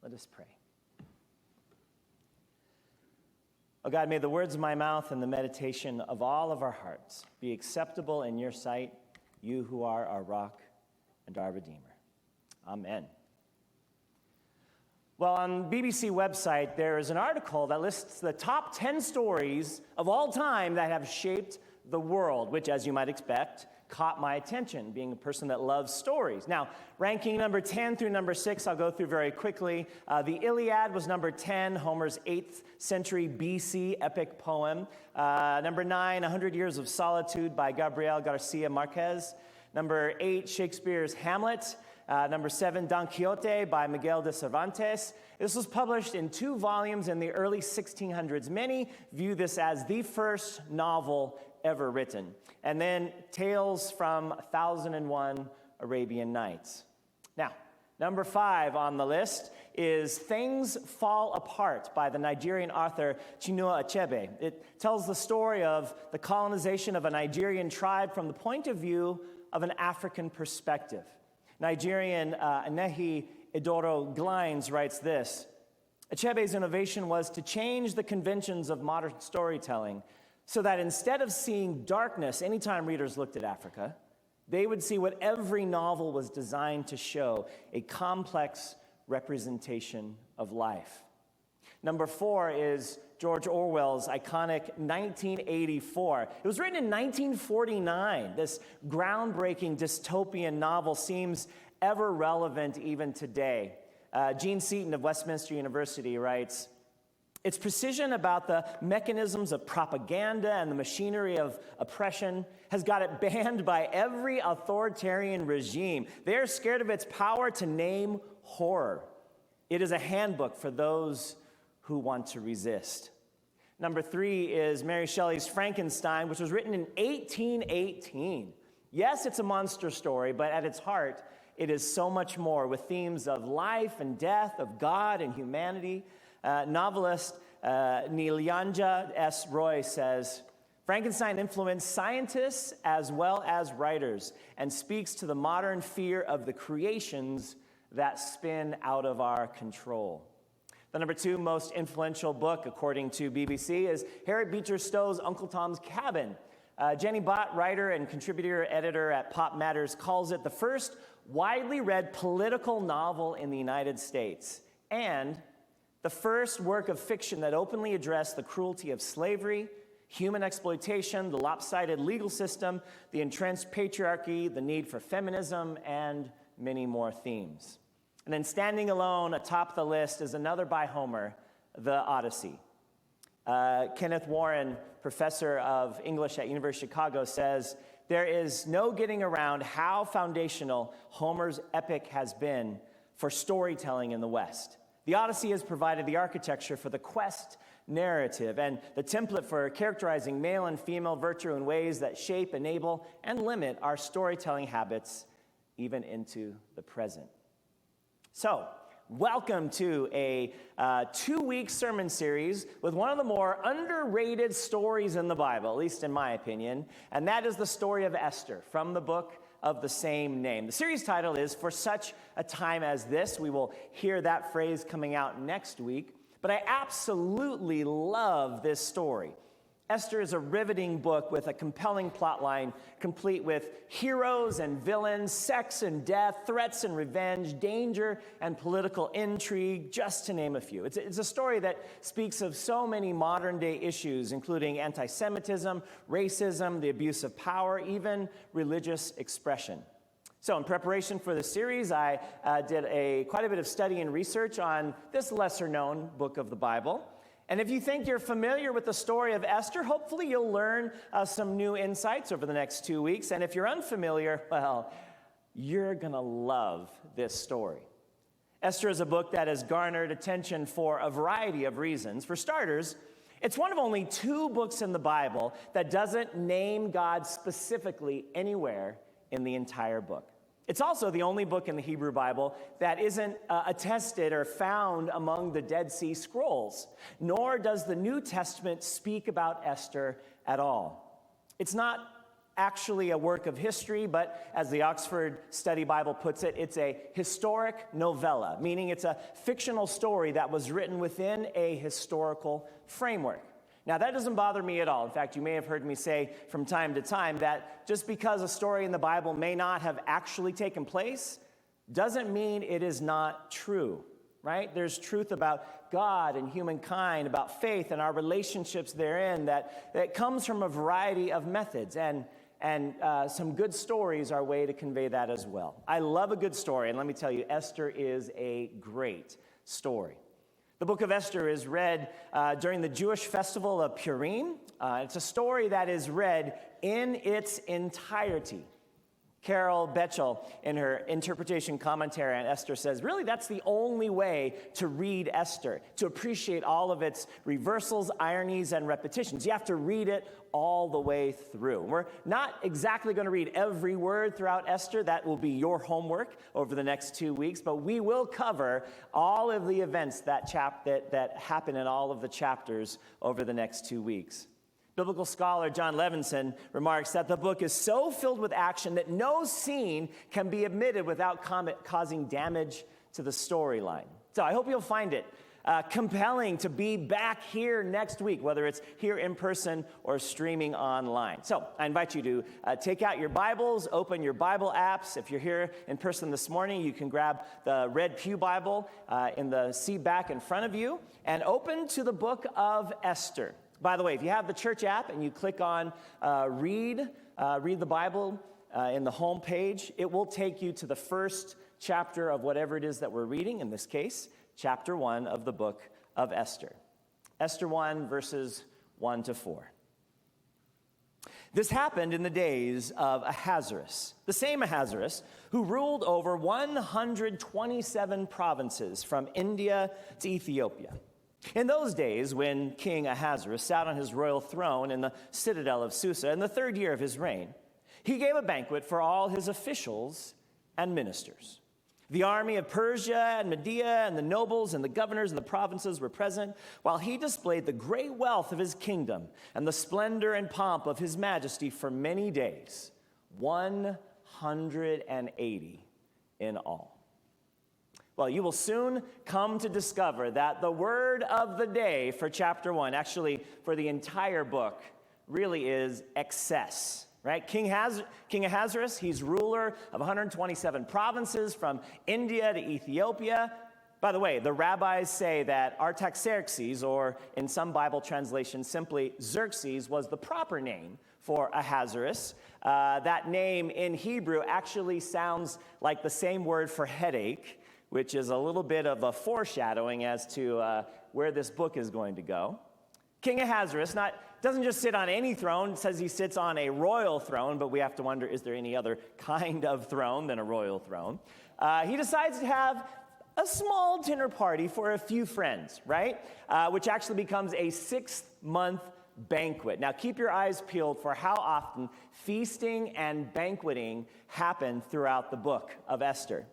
Let us pray. Oh God, may the words of my mouth and the meditation of all of our hearts be acceptable in your sight, you who are our rock and our Redeemer. Amen. Well, on the BBC website, there is an article that lists the top 10 stories of all time that have shaped the world, which, as you might expect, caught my attention, being a person that loves stories. Now, ranking number 10 through number 6, I'll go through very quickly. The Iliad was number 10, Homer's 8th century BC epic poem. Number 9, 100 Years of Solitude by Gabriel Garcia Marquez. Number 8, Shakespeare's Hamlet. Number 7, Don Quixote by Miguel de Cervantes. This was published in 2 volumes in the early 1600s. Many view this as the first novel ever written. And then Tales from 1001 Arabian Nights. Now, number 5 on the list is Things Fall Apart by the Nigerian author Chinua Achebe. It tells the story of the colonization of a Nigerian tribe from the point of view of an African perspective. Nigerian Anehi Idoro Glines writes this: Achebe's innovation was to change the conventions of modern storytelling so that instead of seeing darkness anytime readers looked at Africa, they would see what every novel was designed to show, a complex representation of life. Number 4 is George Orwell's iconic 1984. It was written in 1949. This groundbreaking dystopian novel seems ever relevant even today. Gene Seaton of Westminster University writes, its precision about the mechanisms of propaganda and the machinery of oppression has got it banned by every authoritarian regime. They are scared of its power to name horror. It is a handbook for those who want to resist. Number 3 is Mary Shelley's Frankenstein, which was written in 1818. Yes, it's a monster story, but at its heart, it is so much more, with themes of life and death, of God and humanity. Novelist Nilyanja S. Roy says, Frankenstein influenced scientists as well as writers and speaks to the modern fear of the creations that spin out of our control. The number 2 most influential book, according to BBC, is Harriet Beecher Stowe's Uncle Tom's Cabin. Jenny Bott, writer and contributor editor at Pop Matters, calls it the first widely read political novel in the United States and the first work of fiction that openly addressed the cruelty of slavery, human exploitation, the lopsided legal system, the entrenched patriarchy, the need for feminism, and many more themes. And then standing alone atop the list is another by Homer, The Odyssey. Kenneth Warren, professor of English at University of Chicago, says, there is no getting around how foundational Homer's epic has been for storytelling in the West. The Odyssey has provided the architecture for the quest narrative and the template for characterizing male and female virtue in ways that shape, enable, and limit our storytelling habits even into the present. So, welcome to a 2-week sermon series with one of the more underrated stories in the Bible, at least in my opinion, and that is the story of Esther from the book of the same name. The series title is For Such a Time as This. We will hear that phrase coming out next week, but I absolutely love this story. Esther is a riveting book with a compelling plotline, complete with heroes and villains, sex and death, threats and revenge, danger and political intrigue, just to name a few. It's a story that speaks of so many modern-day issues, including anti-Semitism, racism, the abuse of power, even religious expression. So in preparation for the series, I did quite a bit of study and research on this lesser-known book of the Bible. And if you think you're familiar with the story of Esther, hopefully you'll learn some new insights over the next 2 weeks. And if you're unfamiliar, well, you're going to love this story. Esther is a book that has garnered attention for a variety of reasons. For starters, it's one of only 2 books in the Bible that doesn't name God specifically anywhere in the entire book. It's also the only book in the Hebrew Bible that isn't attested or found among the Dead Sea Scrolls, nor does the New Testament speak about Esther at all. It's not actually a work of history, but as the Oxford Study Bible puts it, it's a historic novella, meaning it's a fictional story that was written within a historical framework. Now, that doesn't bother me at all. In fact, you may have heard me say from time to time that just because a story in the Bible may not have actually taken place doesn't mean it is not true, right? There's truth about God and humankind, about faith and our relationships therein that comes from a variety of methods. And some good stories are a way to convey that as well. I love a good story, and let me tell you, Esther is a great story. The Book of Esther is read during the Jewish festival of Purim. It's a story that is read in its entirety. Carol Betchel, in her interpretation commentary on Esther, says, really, that's the only way to read Esther, to appreciate all of its reversals, ironies, and repetitions. You have to read it all the way through. We're not exactly going to read every word throughout Esther. That will be your homework over the next 2 weeks, but we will cover all of the events that happen in all of the chapters over the next 2 weeks. Biblical scholar John Levinson remarks that the book is so filled with action that no scene can be omitted without causing damage to the storyline. So I hope you'll find it compelling to be back here next week, whether it's here in person or streaming online. So I invite you to take out your Bibles, open your Bible apps. If you're here in person this morning, you can grab the Red Pew Bible in the seat back in front of you and open to the Book of Esther. By the way, if you have the church app and you click on read the Bible in the home page, it will take you to the first chapter of whatever it is that we're reading, in this case, chapter 1 of the Book of Esther. Esther 1, verses 1 to 4. This happened in the days of Ahasuerus, the same Ahasuerus who ruled over 127 provinces from India to Ethiopia. In those days, when King Ahasuerus sat on his royal throne in the citadel of Susa in the 3rd year of his reign, he gave a banquet for all his officials and ministers. The army of Persia and Media and the nobles and the governors of the provinces were present, while he displayed the great wealth of his kingdom and the splendor and pomp of his majesty for many days, 180 in all. Well, you will soon come to discover that the word of the day for chapter 1, actually for the entire book, really is excess, right? King Ahasuerus, he's ruler of 127 provinces from India to Ethiopia. By the way, the rabbis say that Artaxerxes, or in some Bible translations simply Xerxes, was the proper name for Ahasuerus. That name in Hebrew actually sounds like the same word for headache, which is a little bit of a foreshadowing as to where this book is going to go. King Ahasuerus doesn't just sit on any throne. It says he sits on a royal throne, but we have to wonder, is there any other kind of throne than a royal throne? He decides to have a small dinner party for a few friends, right? Which actually becomes a 6-month banquet. Now, keep your eyes peeled for how often feasting and banqueting happen throughout the book of Esther.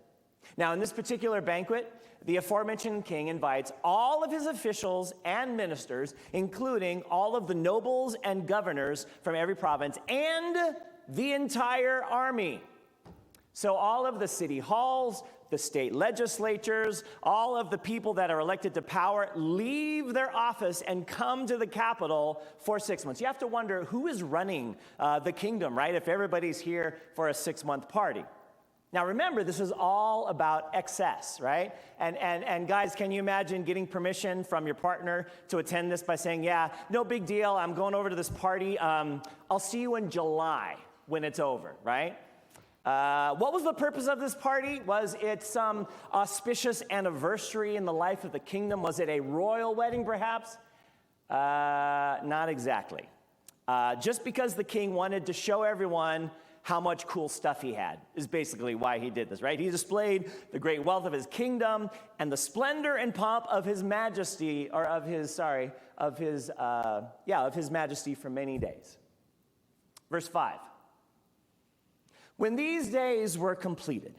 Now, in this particular banquet, the aforementioned king invites all of his officials and ministers, including all of the nobles and governors from every province, and the entire army. So all of the city halls, the state legislatures, all of the people that are elected to power leave their office and come to the capital for 6 months. You have to wonder who is running the kingdom, right, if everybody's here for a 6-month party. Now remember, this is all about excess, right? And guys, can you imagine getting permission from your partner to attend this by saying, yeah, no big deal, I'm going over to this party. I'll see you in July when it's over, right? What was the purpose of this party? Was it some auspicious anniversary in the life of the kingdom? Was it a royal wedding, perhaps? Not exactly. Just because the king wanted to show everyone how much cool stuff he had is basically why he did this, right? He displayed the great wealth of his kingdom and the splendor and pomp of his majesty, or of his majesty for many days. Verse 5. When these days were completed,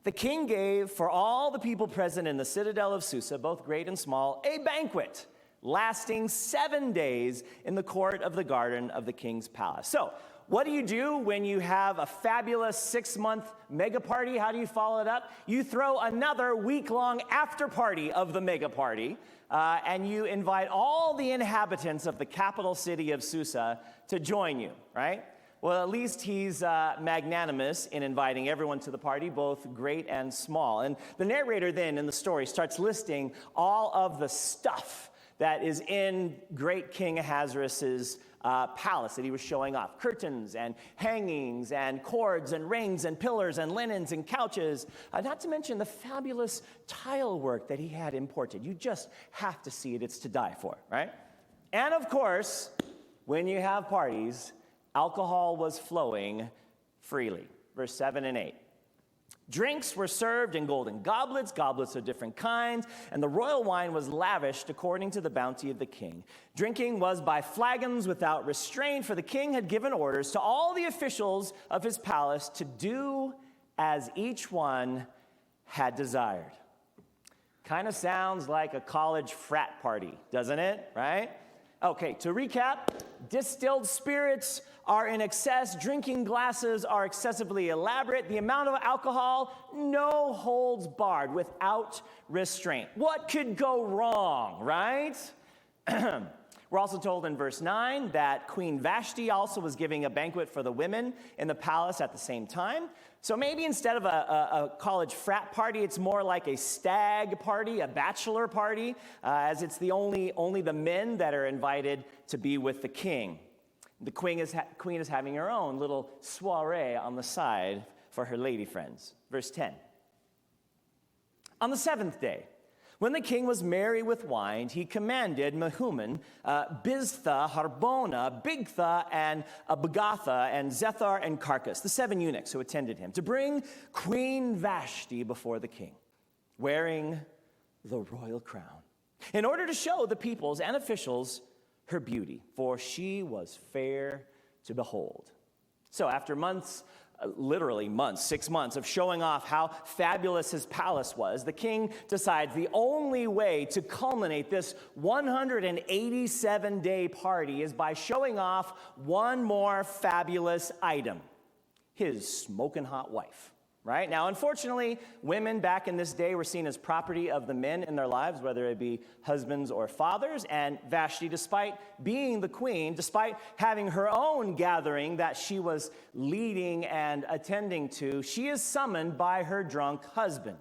the king gave for all the people present in the citadel of Susa, both great and small, a banquet lasting 7 days in the court of the garden of the king's palace. So, what do you do when you have a fabulous 6-month mega party? How do you follow it up? You throw another week-long after party of the mega party, and you invite all the inhabitants of the capital city of Susa to join you, right? Well, at least he's magnanimous in inviting everyone to the party, both great and small. And the narrator then in the story starts listing all of the stuff that is in great King Ahasuerus' palace that he was showing off. Curtains and hangings and cords and rings and pillars and linens and couches, not to mention the fabulous tile work that he had imported. You just have to see it. It's to die for, right? And of course, when you have parties, alcohol was flowing freely. Verse 7 and 8. Drinks were served in golden goblets, goblets of different kinds, and the royal wine was lavished according to the bounty of the king. Drinking was by flagons without restraint, for the king had given orders to all the officials of his palace to do as each one had desired. Kind of sounds like a college frat party, doesn't it? Right? Okay, to recap, distilled spirits are in excess, drinking glasses are excessively elaborate, the amount of alcohol, no holds barred, without restraint. What could go wrong, right? We're also told in verse 9 that Queen Vashti also was giving a banquet for the women in the palace at the same time. So maybe instead of a college frat party, it's more like a stag party, a bachelor party, as it's only the men that are invited to be with the king. The queen is having her own little soiree on the side for her lady friends. Verse 10. On the 7th day, when the king was merry with wine, he commanded Mehuman, Biztha, Harbona, Bigtha, and Abagatha, and Zethar, and Carcass, the 7 eunuchs who attended him, to bring Queen Vashti before the king, wearing the royal crown, in order to show the peoples and officials her beauty, for she was fair to behold. So after months, literally months, 6 months of showing off how fabulous his palace was, the king decides the only way to culminate this 187-day party is by showing off one more fabulous item, his smoking hot wife. Right? Now, unfortunately, women back in this day were seen as property of the men in their lives, whether it be husbands or fathers. And Vashti, despite being the queen, despite having her own gathering that she was leading and attending to, she is summoned by her drunk husband.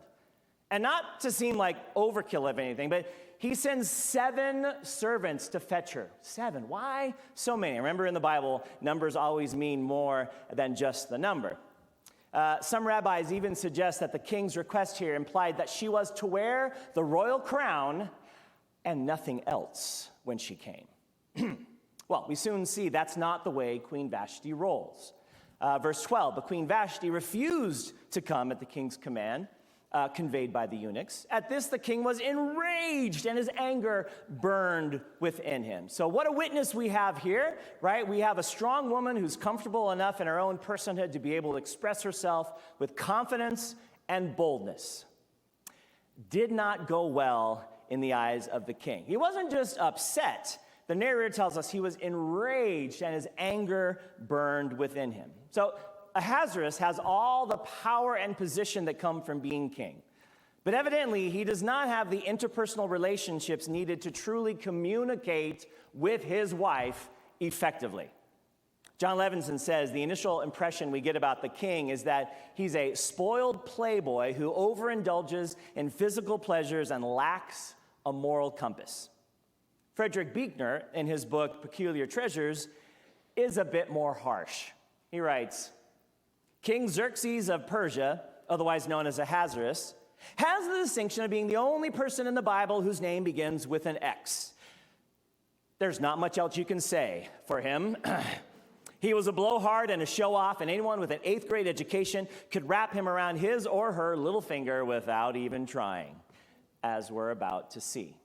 And not to seem like overkill of anything, but he sends 7 servants to fetch her. 7. Why so many? Remember, in the Bible, numbers always mean more than just the number. Some rabbis even suggest that the king's request here implied that she was to wear the royal crown and nothing else when she came. Well, we soon see that's not the way Queen Vashti rolls. Verse 12, but Queen Vashti refused to come at the king's command, conveyed by the eunuchs. At this, the king was enraged, and his anger burned within him. So what a witness we have here, right? We have a strong woman who's comfortable enough in her own personhood to be able to express herself with confidence and boldness. Did not go well in the eyes of the king. He wasn't just upset. The narrator tells us he was enraged, and his anger burned within him. So Ahasuerus has all the power and position that come from being king. But evidently, he does not have the interpersonal relationships needed to truly communicate with his wife effectively. John Levinson says the initial impression we get about the king is that he's a spoiled playboy who overindulges in physical pleasures and lacks a moral compass. Frederick Buechner, in his book Peculiar Treasures, is a bit more harsh. He writes, King Xerxes of Persia, otherwise known as Ahasuerus, has the distinction of being the only person in the Bible whose name begins with an X. There's not much else you can say for him. He was a blowhard and a show-off, and anyone with an 8th grade education could wrap him around his or her little finger without even trying, as we're about to see.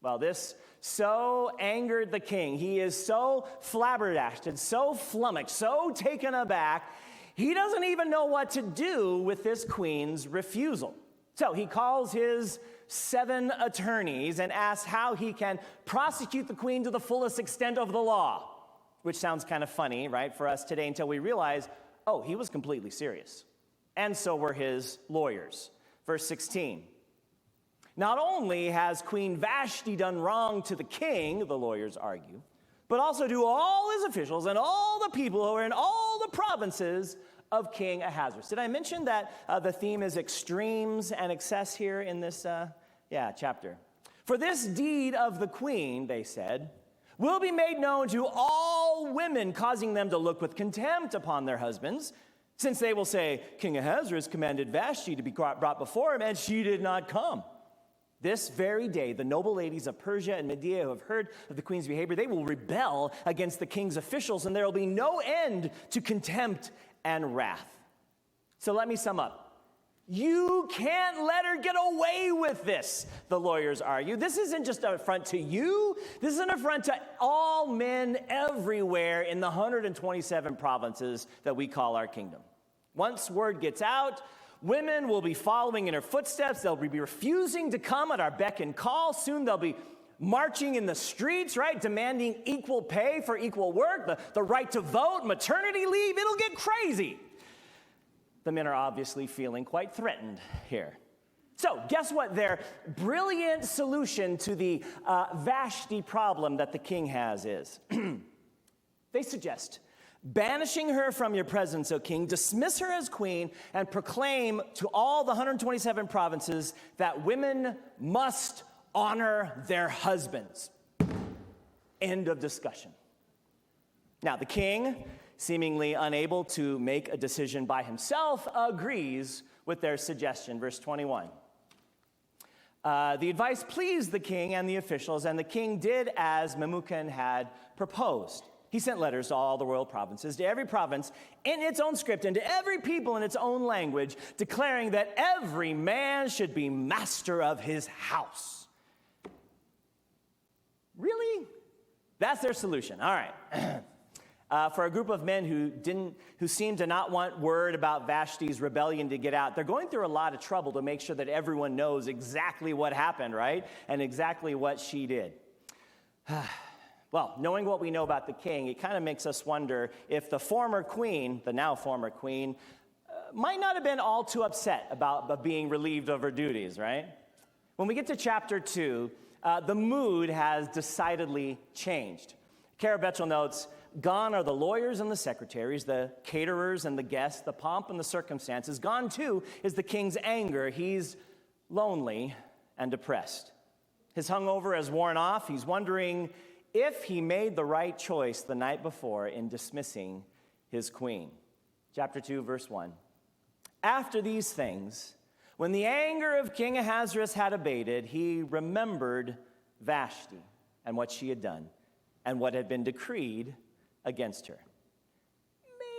Well, this so angered the king. He is so flabbergasted, so flummoxed, so taken aback, he doesn't even know what to do with this queen's refusal. So he calls his 7 attorneys and asks how he can prosecute the queen to the fullest extent of the law. which sounds kind of funny, right, for us today until we realize, oh, he was completely serious. And so were his lawyers. Verse 16. Not only has Queen Vashti done wrong to the king, the lawyers argue, but also to all his officials and all the people who are in all the provinces of King Ahasuerus. Did I mention that the theme is extremes and excess here in this chapter? For this deed of the queen, they said, will be made known to all women, causing them to look with contempt upon their husbands, since they will say, King Ahasuerus commanded Vashti to be brought before him, and she did not come. This very day, the noble ladies of Persia and Media who have heard of the queen's behavior, they will rebel against the king's officials, and there will be no end to contempt and wrath. So let me sum up. You can't let her get away with this, the lawyers argue. This isn't just an affront to you. This is an affront to all men everywhere in the 127 provinces that we call our kingdom. Once word gets out, women will be following in her footsteps. They'll be refusing to come at our beck and call. Soon they'll be marching in the streets, right, demanding equal pay for equal work, the right to vote, maternity leave. It'll get crazy. The men are obviously feeling quite threatened here. So guess what their brilliant solution to the Vashti problem that the king has is? They suggest banishing her from your presence, O king, dismiss her as queen, and proclaim to all the 127 provinces that women must honor their husbands. End of discussion. Now, the king, seemingly unable to make a decision by himself, agrees with their suggestion. Verse 21. The advice pleased the king and the officials, and the king did as Memucan had proposed. He sent letters to all the royal provinces, to every province in its own script, and to every people in its own language, declaring that every man should be master of his house. Really? That's their solution. All right. For a group of men who seem to not want word about Vashti's rebellion to get out, they're going through a lot of trouble to make sure that everyone knows exactly what happened, right? And exactly what she did. Well, knowing what we know about the king, it kind of makes us wonder if the former queen, the now former queen, might not have been all too upset about being relieved of her duties, right? When we get to chapter 2, the mood has decidedly changed. Kara Betchel notes, gone are the lawyers and the secretaries, the caterers and the guests, the pomp and the circumstances. Gone, too, is the king's anger. He's lonely and depressed. His hungover has worn off. He's wondering if he made the right choice the night before in dismissing his queen. Chapter 2, verse 1. After these things, when the anger of King Ahasuerus had abated, he remembered Vashti and what she had done and what had been decreed against her.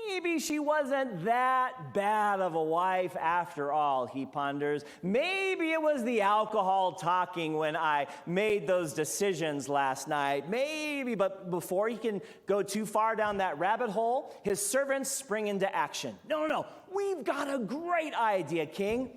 Maybe she wasn't that bad of a wife after all, he ponders. Maybe it was the alcohol talking when I made those decisions last night. Maybe, but before he can go too far down that rabbit hole, his servants spring into action. No, we've got a great idea, king.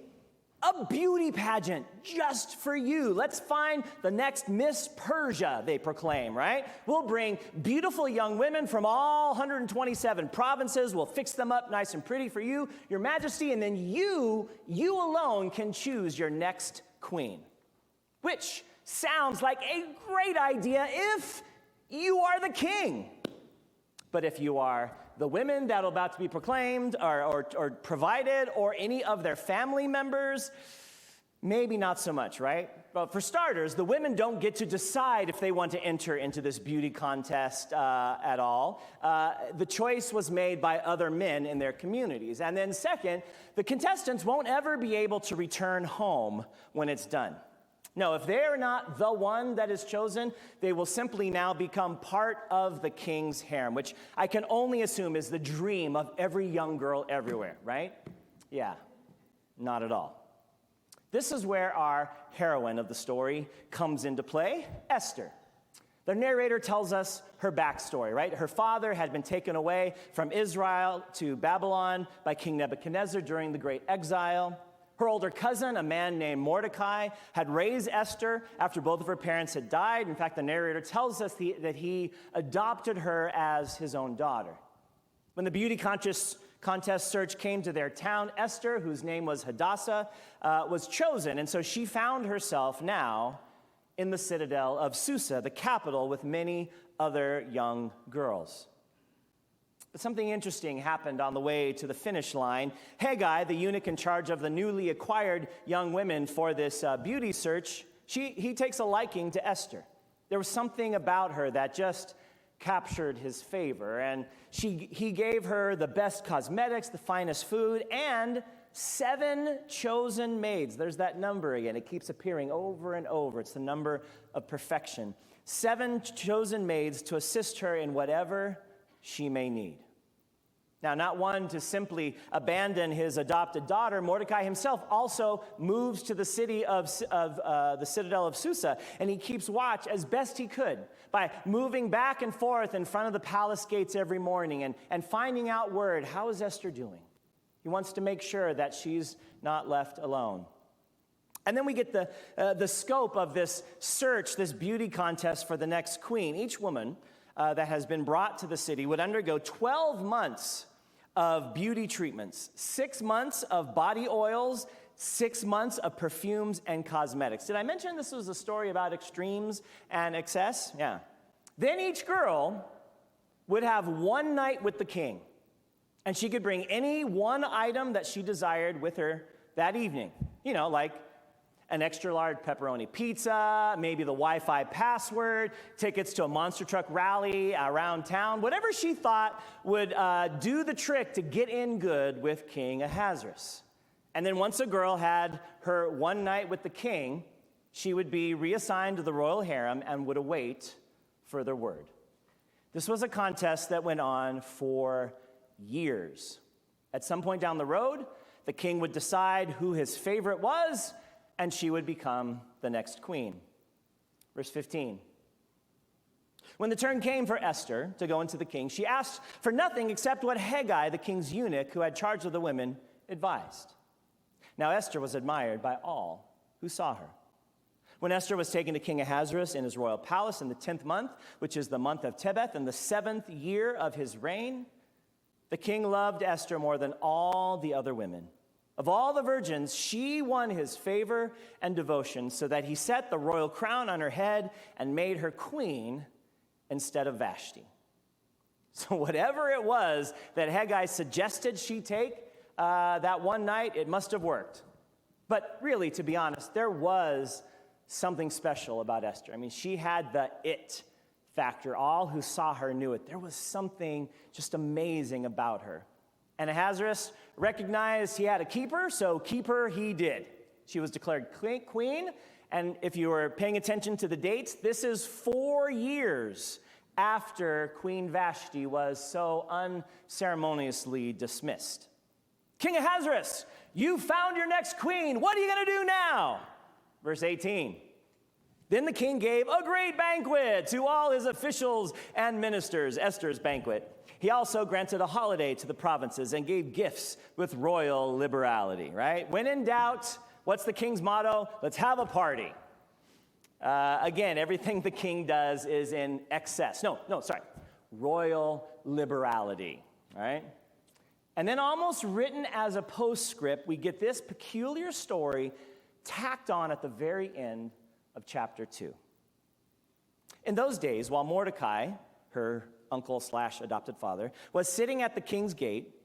A beauty pageant just for you. Let's find the next Miss Persia, they proclaim, right? We'll bring beautiful young women from all 127 provinces. We'll fix them up nice and pretty for you, your majesty, and then you alone can choose your next queen. Which sounds like a great idea if you are the king. But if you are the women that are about to be proclaimed or provided, or any of their family members, maybe not so much, right? But for starters, the women don't get to decide if they want to enter into this beauty contest at all. The choice was made by other men in their communities. And then second, the contestants won't ever be able to return home when it's done. No, if they're not the one that is chosen, they will simply now become part of the king's harem, which I can only assume is the dream of every young girl everywhere, right? Yeah, not at all. This is where our heroine of the story comes into play, Esther. The narrator tells us her backstory, right? Her father had been taken away from Israel to Babylon by King Nebuchadnezzar during the Great Exile. Her older cousin, a man named Mordecai, had raised Esther after both of her parents had died. In fact, the narrator tells us that he adopted her as his own daughter. When the beauty contest search came to their town, Esther, whose name was Hadassah, was chosen. And so she found herself now in the citadel of Susa, the capital, with many other young girls. But something interesting happened on the way to the finish line. Haggai, the eunuch in charge of the newly acquired young women for this beauty search, he takes a liking to Esther. There was something about her that just captured his favor, and he gave her the best cosmetics, the finest food, and 7 chosen maids. There's that number again. It keeps appearing over and over. It's the number of perfection. 7 chosen maids to assist her in whatever she may need. Now, not one to simply abandon his adopted daughter, Mordecai himself also moves to the city of the citadel of Susa, and he keeps watch as best he could by moving back and forth in front of the palace gates every morning and finding out word, how is Esther doing? He wants to make sure that she's not left alone. And then we get the scope of this search, this beauty contest for the next queen. Each woman that has been brought to the city would undergo 12 months of beauty treatments, 6 months of body oils, 6 months of perfumes and cosmetics. Did I mention this was a story about extremes and excess? Yeah. Then each girl would have one night with the king, and she could bring any one item that she desired with her that evening. You know, like an extra large pepperoni pizza, maybe the Wi-Fi password, tickets to a monster truck rally around town, whatever she thought would do the trick to get in good with King Ahasuerus. And then once a girl had her one night with the king, she would be reassigned to the royal harem and would await further word. This was a contest that went on for years. At some point down the road, the king would decide who his favorite was, and she would become the next queen. Verse 15. When the turn came for Esther to go into the king, she asked for nothing except what Haggai, the king's eunuch, who had charge of the women, advised. Now Esther was admired by all who saw her. When Esther was taken to King Ahasuerus in his royal palace in the 10th month, which is the month of Tebeth, in the 7th year of his reign, the king loved Esther more than all the other women. Of all the virgins, she won his favor and devotion, so that he set the royal crown on her head and made her queen instead of Vashti. So whatever it was that Haggai suggested she take that one night, it must have worked. But really, to be honest, there was something special about Esther. I mean, she had the it factor. All who saw her knew it. There was something just amazing about her. And Ahasuerus recognized he had a keeper, so keep her he did. She was declared queen, and if you were paying attention to the dates, this is 4 years after Queen Vashti was so unceremoniously dismissed. King Ahasuerus, you found your next queen. What are you going to do now? Verse 18. Then the king gave a great banquet to all his officials and ministers, Esther's banquet. He also granted a holiday to the provinces and gave gifts with royal liberality, right? When in doubt, what's the king's motto? Let's have a party. Again, everything the king does is in excess. Royal liberality, all right? And then almost written as a postscript, we get this peculiar story tacked on at the very end of chapter 2. In those days, while Mordecai, her uncle/adopted father, was sitting at the king's gate,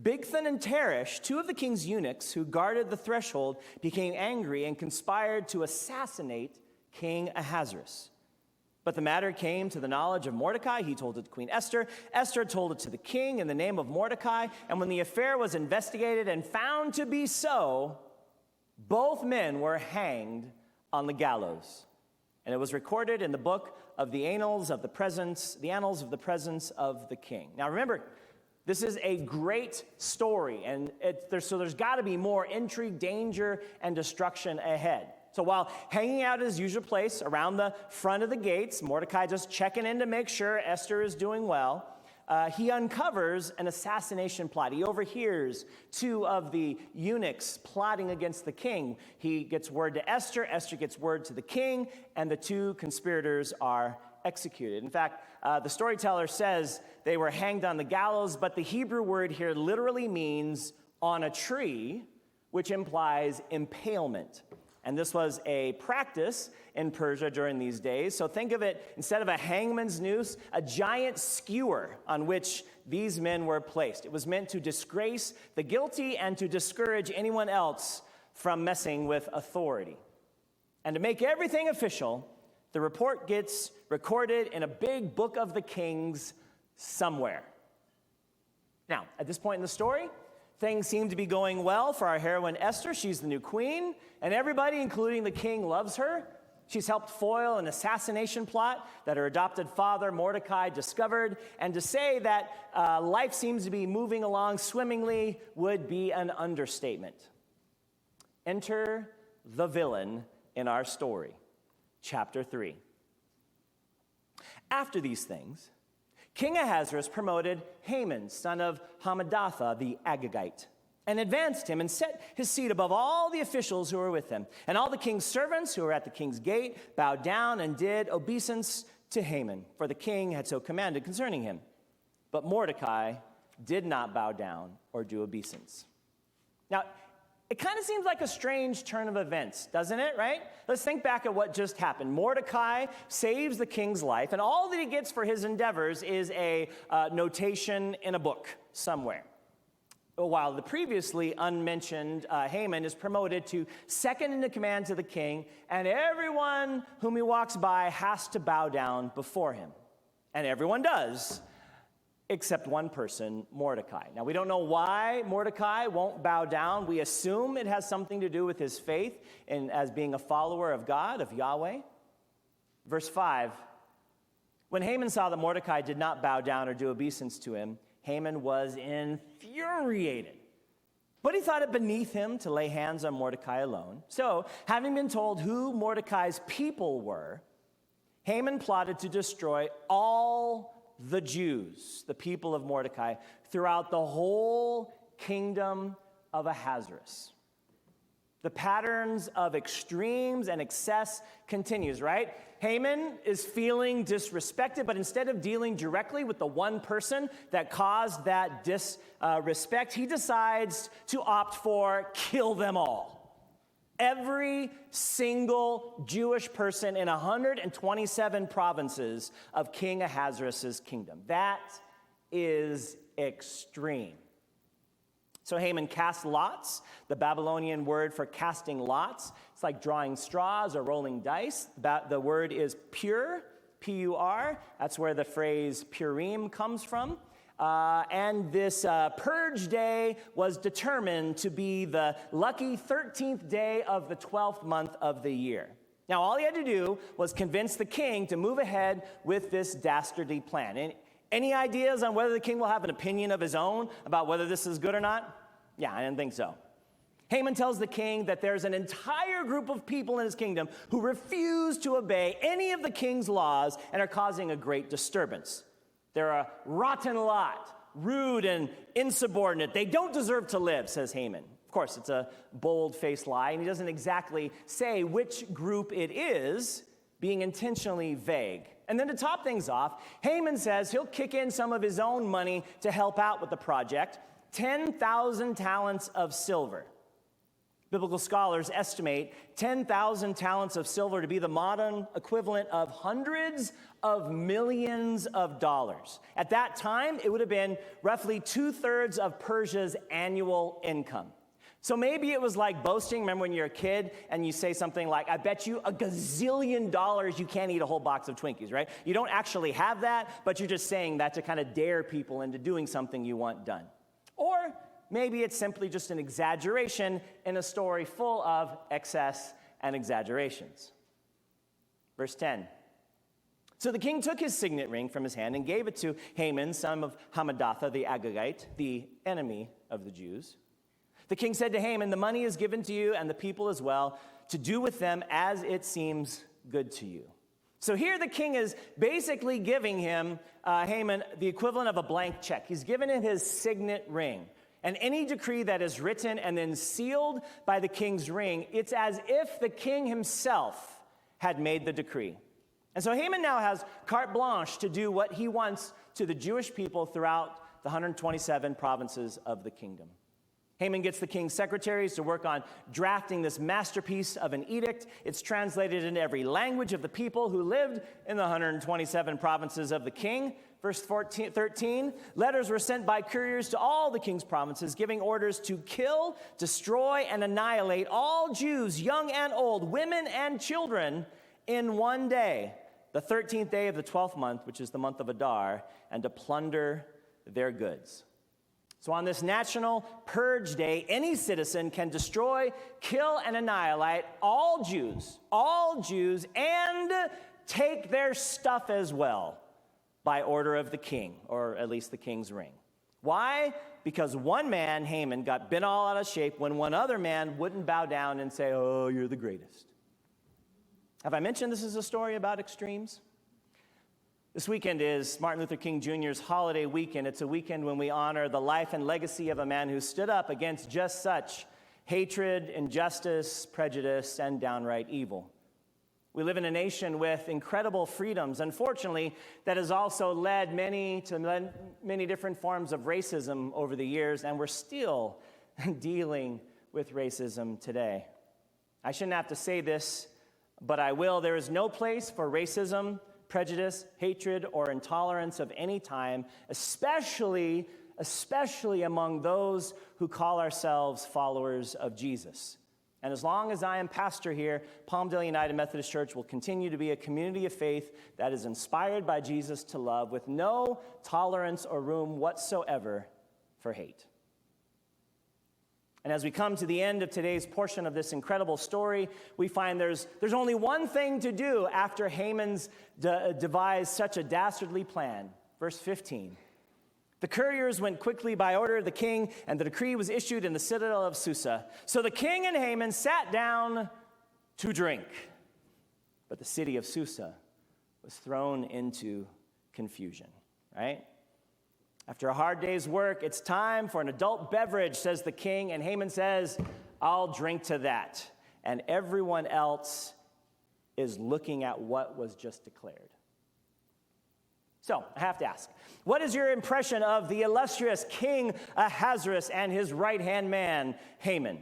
Bigthan and Teresh, 2 of the king's eunuchs who guarded the threshold, became angry and conspired to assassinate King Ahasuerus. But the matter came to the knowledge of Mordecai. He told it to Queen Esther. Esther told it to the king in the name of Mordecai. And when the affair was investigated and found to be so, both men were hanged on the gallows. And it was recorded in the book of the annals of the presence of the king. Now remember, this is a great story, and there's got to be more intrigue, danger, and destruction ahead. So while hanging out at his usual place around the front of the gates, Mordecai just checking in to make sure Esther is doing well, he uncovers an assassination plot. He overhears two of the eunuchs plotting against the king. He gets word to Esther, Esther gets word to the king, and the two conspirators are executed. In fact, the storyteller says they were hanged on the gallows, but the Hebrew word here literally means on a tree, which implies impalement. And this was a practice in Persia during these days. So think of it, instead of a hangman's noose, a giant skewer on which these men were placed. It was meant to disgrace the guilty and to discourage anyone else from messing with authority. And to make everything official, the report gets recorded in a big book of the kings somewhere. Now, at this point in the story, things seem to be going well for our heroine Esther. She's the new queen, and everybody, including the king, loves her. She's helped foil an assassination plot that her adopted father, Mordecai, discovered. And to say that life seems to be moving along swimmingly would be an understatement. Enter the villain in our story, chapter 3. After these things, King Ahasuerus promoted Haman, son of Hammedatha the Agagite, and advanced him and set his seat above all the officials who were with him. And all the king's servants who were at the king's gate bowed down and did obeisance to Haman, for the king had so commanded concerning him. But Mordecai did not bow down or do obeisance. Now, it kind of seems like a strange turn of events, doesn't it, right? Let's think back at what just happened. Mordecai saves the king's life, and all that he gets for his endeavors is a notation in a book somewhere. While the previously unmentioned Haman is promoted to second in command to the king, and everyone whom he walks by has to bow down before him. And everyone does, except one person, Mordecai. Now, we don't know why Mordecai won't bow down. We assume it has something to do with his faith and as being a follower of God, of Yahweh. Verse 5, when Haman saw that Mordecai did not bow down or do obeisance to him, Haman was infuriated. But he thought it beneath him to lay hands on Mordecai alone. So, having been told who Mordecai's people were, Haman plotted to destroy all the Jews, the people of Mordecai, throughout the whole kingdom of Ahasuerus. The patterns of extremes and excess continues, right? Haman is feeling disrespected, but instead of dealing directly with the one person that caused that disrespect, he decides to opt for kill them all. Every single Jewish person in 127 provinces of King Ahasuerus' kingdom. That is extreme. So Haman cast lots, the Babylonian word for casting lots. It's like drawing straws or rolling dice. The word is pur, P-U-R. That's where the phrase Purim comes from. And this purge day was determined to be the lucky 13th day of the 12th month of the year. Now, all he had to do was convince the king to move ahead with this dastardly plan. And any ideas on whether the king will have an opinion of his own about whether this is good or not? Yeah, I didn't think so. Haman tells the king that there's an entire group of people in his kingdom who refuse to obey any of the king's laws and are causing a great disturbance. They're a rotten lot, rude and insubordinate. They don't deserve to live, says Haman. Of course, it's a bold-faced lie, and he doesn't exactly say which group it is, being intentionally vague. And then to top things off, Haman says he'll kick in some of his own money to help out with the project, 10,000 talents of silver. Biblical scholars estimate 10,000 talents of silver to be the modern equivalent of hundreds of millions of dollars. At that time, it would have been roughly 2/3 of Persia's annual income. So maybe it was like boasting. Remember when you're a kid and you say something like, I bet you $1 gazillion you can't eat a whole box of Twinkies, right? You don't actually have that, but you're just saying that to kind of dare people into doing something you want done. Or maybe it's simply just an exaggeration in a story full of excess and exaggerations. Verse 10. So the king took his signet ring from his hand and gave it to Haman, son of Hammedatha the Agagite, the enemy of the Jews. The king said to Haman, the money is given to you and the people as well, to do with them as it seems good to you. So here the king is basically giving him, Haman, the equivalent of a blank check. He's given him his signet ring. And any decree that is written and then sealed by the king's ring, it's as if the king himself had made the decree. And so Haman now has carte blanche to do what he wants to the Jewish people throughout the 127 provinces of the kingdom. Haman gets the king's secretaries to work on drafting this masterpiece of an edict. It's translated into every language of the people who lived in the 127 provinces of the king. Verse 13, letters were sent by couriers to all the king's provinces, giving orders to kill, destroy, and annihilate all Jews, young and old, women and children, in one day, the 13th day of the 12th month, which is the month of Adar, and to plunder their goods. So on this national purge day, any citizen can destroy, kill, and annihilate all Jews, and take their stuff as well by order of the king, or at least the king's ring. Why? Because one man, Haman, got bent all out of shape when one other man wouldn't bow down and say, "Oh, you're the greatest." Have I mentioned this is a story about extremes? This weekend is Martin Luther King Jr.'s holiday weekend. It's a weekend when we honor the life and legacy of a man who stood up against just such hatred, injustice, prejudice, and downright evil. We live in a nation with incredible freedoms. Unfortunately, that has also led many different forms of racism over the years, and we're still dealing with racism today. I shouldn't have to say this, but I will. There is no place for racism, prejudice, hatred, or intolerance of any time, especially among those who call ourselves followers of Jesus. And as long as I am pastor here, Palmdale United Methodist Church will continue to be a community of faith that is inspired by Jesus to love, with no tolerance or room whatsoever for hate. And as we come to the end of today's portion of this incredible story, we find there's only one thing to do after Haman's devised such a dastardly plan. Verse 15. The couriers went quickly by order of the king, and the decree was issued in the citadel of Susa. So the king and Haman sat down to drink. But the city of Susa was thrown into confusion, right? After a hard day's work, it's time for an adult beverage, says the king, and Haman says, "I'll drink to that." And everyone else is looking at what was just declared. So, I have to ask, what is your impression of the illustrious King Ahasuerus and his right-hand man, Haman?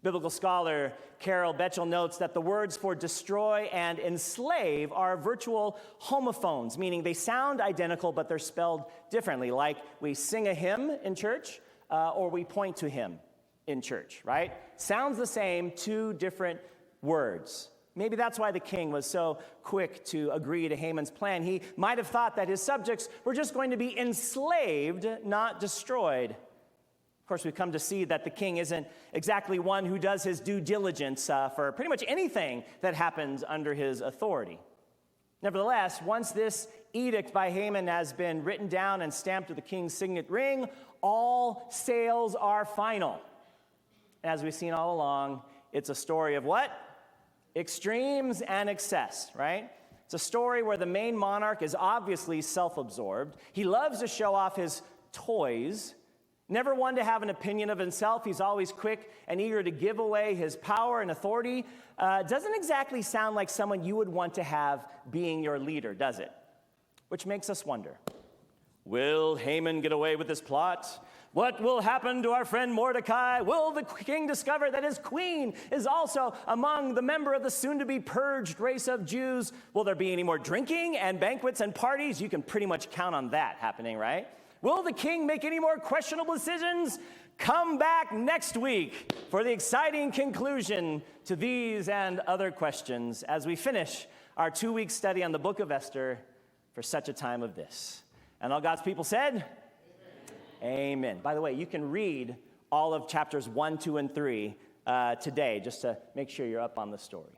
Biblical scholar Carol Betchel notes that the words for destroy and enslave are virtual homophones, meaning they sound identical, but they're spelled differently, like we sing a hymn in church or we point to him in church, right? Sounds the same, two different words. Maybe that's why the king was so quick to agree to Haman's plan. He might have thought that his subjects were just going to be enslaved, not destroyed. Of course, we've come to see that the king isn't exactly one who does his due diligence for pretty much anything that happens under his authority. Nevertheless, once this edict by Haman has been written down and stamped with the king's signet ring, all sales are final. As we've seen all along, it's a story of what? Extremes and excess, right? It's a story where the main monarch is obviously self-absorbed. He loves to show off his toys. Never one to have an opinion of himself. He's always quick and eager to give away his power and authority. Doesn't exactly sound like someone you would want to have being your leader, does it? Which makes us wonder, will Haman get away with this plot? What will happen to our friend Mordecai? Will the king discover that his queen is also among the member of the soon-to-be purged race of Jews? Will there be any more drinking and banquets and parties? You can pretty much count on that happening, right? Will the king make any more questionable decisions? Come back next week for the exciting conclusion to these and other questions as we finish our 2-week study on the Book of Esther for such a time of this. And all God's people said, Amen. By the way, you can read all of chapters 1, 2, and 3 today just to make sure you're up on the story.